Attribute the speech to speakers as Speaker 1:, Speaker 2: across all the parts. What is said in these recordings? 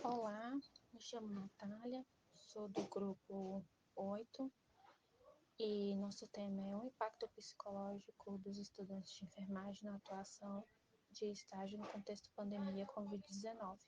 Speaker 1: Olá, me chamo Natália, sou do grupo 8 e nosso tema é o impacto psicológico dos estudantes de enfermagem na atuação de estágio no contexto pandemia Covid-19.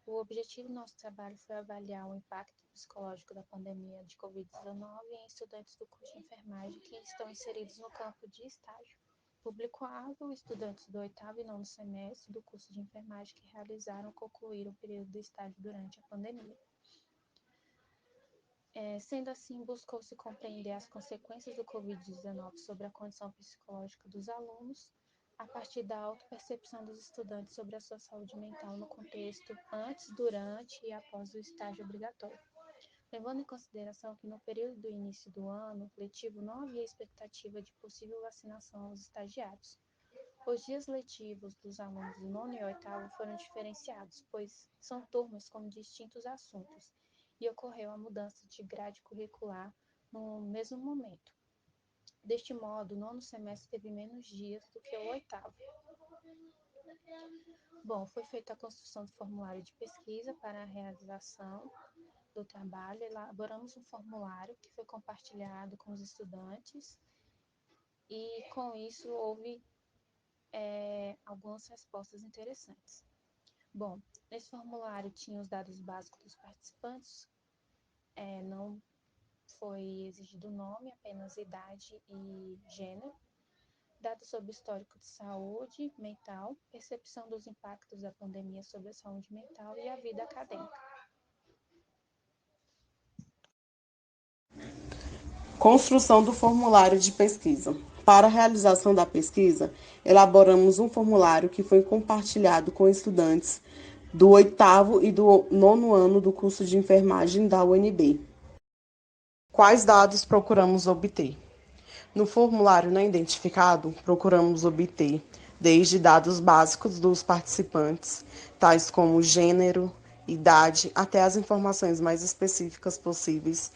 Speaker 1: O objetivo do nosso trabalho foi avaliar o impacto psicológico da pandemia de Covid-19 em estudantes do curso de enfermagem que estão inseridos no campo de estágio. Público-alvo, estudantes do 8º e 9º semestre do curso de enfermagem que realizaram ou concluíram o período de estágio durante a pandemia. Sendo assim, buscou-se compreender as consequências do Covid-19 sobre a condição psicológica dos alunos, a partir da autopercepção dos estudantes sobre a sua saúde mental no contexto antes, durante e após o estágio obrigatório. Levando em consideração que no período do início do ano letivo não havia expectativa de possível vacinação aos estagiários. Os dias letivos dos alunos do 9º e 8º foram diferenciados, pois são turmas com distintos assuntos, e ocorreu a mudança de grade curricular no mesmo momento. Deste modo, o 9º semestre teve menos dias do que o 8º. Foi feita a construção do formulário de pesquisa para a realização do trabalho. Elaboramos um formulário que foi compartilhado com os estudantes e, com isso, houve algumas respostas interessantes. Nesse formulário tinha os dados básicos dos participantes, não foi exigido nome, apenas idade e gênero, dados sobre o histórico de saúde mental, percepção dos impactos da pandemia sobre a saúde mental e a vida acadêmica.
Speaker 2: Construção do formulário de pesquisa. Para a realização da pesquisa, elaboramos um formulário que foi compartilhado com estudantes do 8º e do 9º ano do curso de enfermagem da UNB. Quais dados procuramos obter? No formulário não identificado, procuramos obter desde dados básicos dos participantes, tais como gênero, idade, até as informações mais específicas possíveis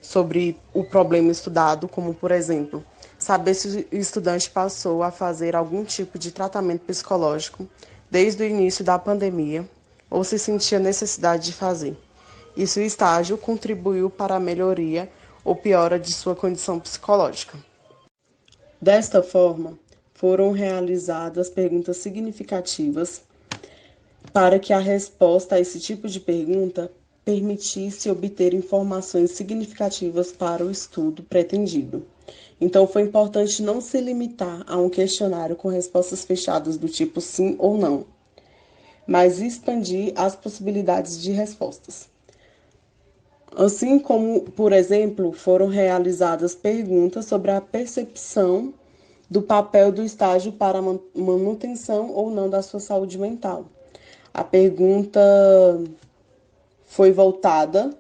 Speaker 2: sobre o problema estudado, como, por exemplo, saber se o estudante passou a fazer algum tipo de tratamento psicológico desde o início da pandemia ou se sentia necessidade de fazer. E se o estágio contribuiu para a melhoria ou piora de sua condição psicológica. Desta forma, foram realizadas perguntas significativas para que a resposta a esse tipo de pergunta permitisse obter informações significativas para o estudo pretendido. Então, foi importante não se limitar a um questionário com respostas fechadas do tipo sim ou não, mas expandir as possibilidades de respostas. Assim como, por exemplo, foram realizadas perguntas sobre a percepção do papel do estágio para a manutenção ou não da sua saúde mental. A pergunta foi voltada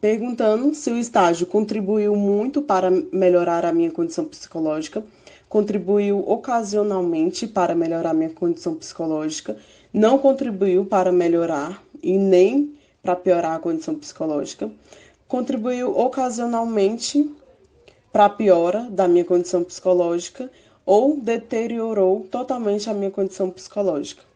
Speaker 2: perguntando se o estágio contribuiu muito para melhorar a minha condição psicológica, contribuiu ocasionalmente para melhorar a minha condição psicológica, não contribuiu para melhorar e nem para piorar a condição psicológica, contribuiu ocasionalmente para a piora da minha condição psicológica ou deteriorou totalmente a minha condição psicológica.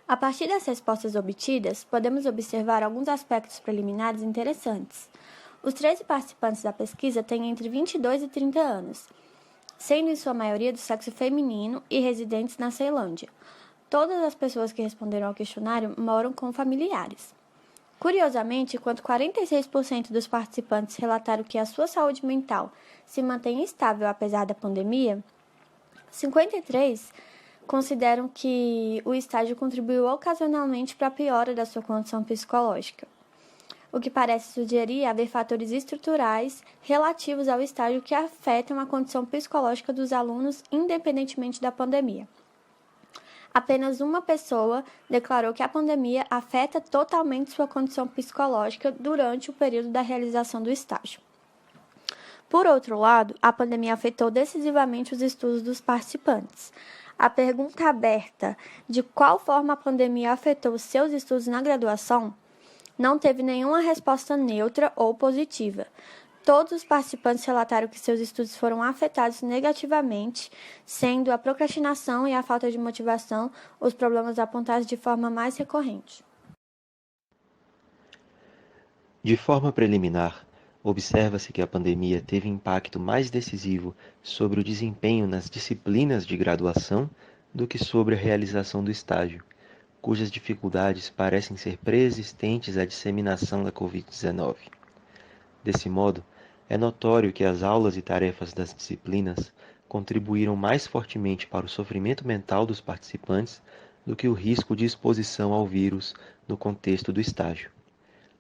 Speaker 3: A partir das respostas obtidas, podemos observar alguns aspectos preliminares interessantes. Os 13 participantes da pesquisa têm entre 22 e 30 anos, sendo em sua maioria do sexo feminino e residentes na Ceilândia. Todas as pessoas que responderam ao questionário moram com familiares. Curiosamente, enquanto 46% dos participantes relataram que a sua saúde mental se mantém estável apesar da pandemia, 53% consideram que o estágio contribuiu ocasionalmente para a piora da sua condição psicológica, o que parece sugerir haver fatores estruturais relativos ao estágio que afetam a condição psicológica dos alunos independentemente da pandemia. Apenas uma pessoa declarou que a pandemia afeta totalmente sua condição psicológica durante o período da realização do estágio. Por outro lado, a pandemia afetou decisivamente os estudos dos participantes. A pergunta aberta de qual forma a pandemia afetou os seus estudos na graduação não teve nenhuma resposta neutra ou positiva. todos os participantes relataram que seus estudos foram afetados negativamente, sendo a procrastinação e a falta de motivação os problemas apontados de forma mais recorrente.
Speaker 4: De forma preliminar, observa-se que a pandemia teve impacto mais decisivo sobre o desempenho nas disciplinas de graduação do que sobre a realização do estágio, cujas dificuldades parecem ser preexistentes à disseminação da Covid-19. Desse modo, é notório que as aulas e tarefas das disciplinas contribuíram mais fortemente para o sofrimento mental dos participantes do que o risco de exposição ao vírus no contexto do estágio.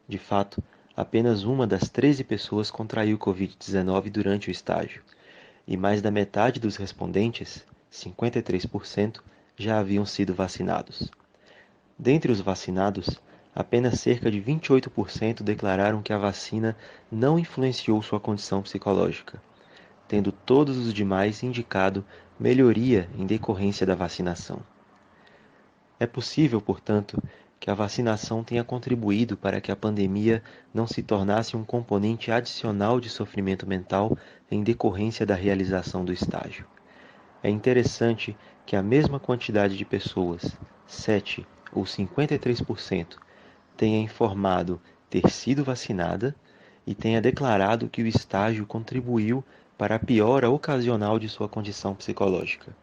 Speaker 4: De fato, apenas uma das 13 pessoas contraiu Covid-19 durante o estágio, e mais da metade dos respondentes, 53%, já haviam sido vacinados. Dentre os vacinados, apenas cerca de 28% declararam que a vacina não influenciou sua condição psicológica, tendo todos os demais indicado melhoria em decorrência da vacinação. É possível, portanto, que a vacinação tenha contribuído para que a pandemia não se tornasse um componente adicional de sofrimento mental em decorrência da realização do estágio. É interessante que a mesma quantidade de pessoas, 7 ou 53%, tenha informado ter sido vacinada e tenha declarado que o estágio contribuiu para a piora ocasional de sua condição psicológica.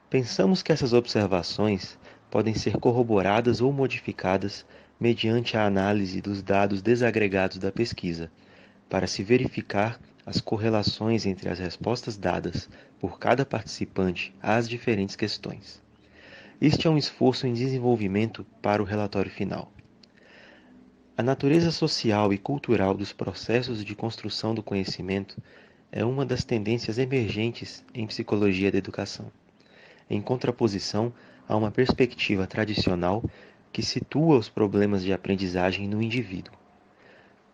Speaker 4: Pensamos que essas observações podem ser corroboradas ou modificadas mediante a análise dos dados desagregados da pesquisa, para se verificar as correlações entre as respostas dadas por cada participante às diferentes questões. Este é um esforço em desenvolvimento para o relatório final. A natureza social e cultural dos processos de construção do conhecimento é uma das tendências emergentes em psicologia da educação, em contraposição a uma perspectiva tradicional que situa os problemas de aprendizagem no indivíduo.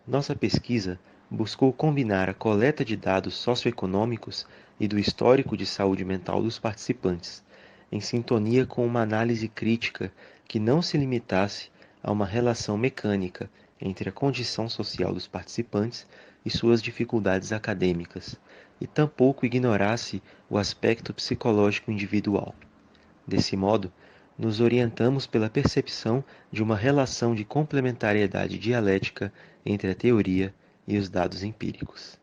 Speaker 4: Nossa pesquisa buscou combinar a coleta de dados socioeconômicos e do histórico de saúde mental dos participantes, em sintonia com uma análise crítica que não se limitasse a uma relação mecânica entre a condição social dos participantes e suas dificuldades acadêmicas, e tampouco ignorasse o aspecto psicológico individual. Desse modo, nos orientamos pela percepção de uma relação de complementariedade dialética entre a teoria e os dados empíricos.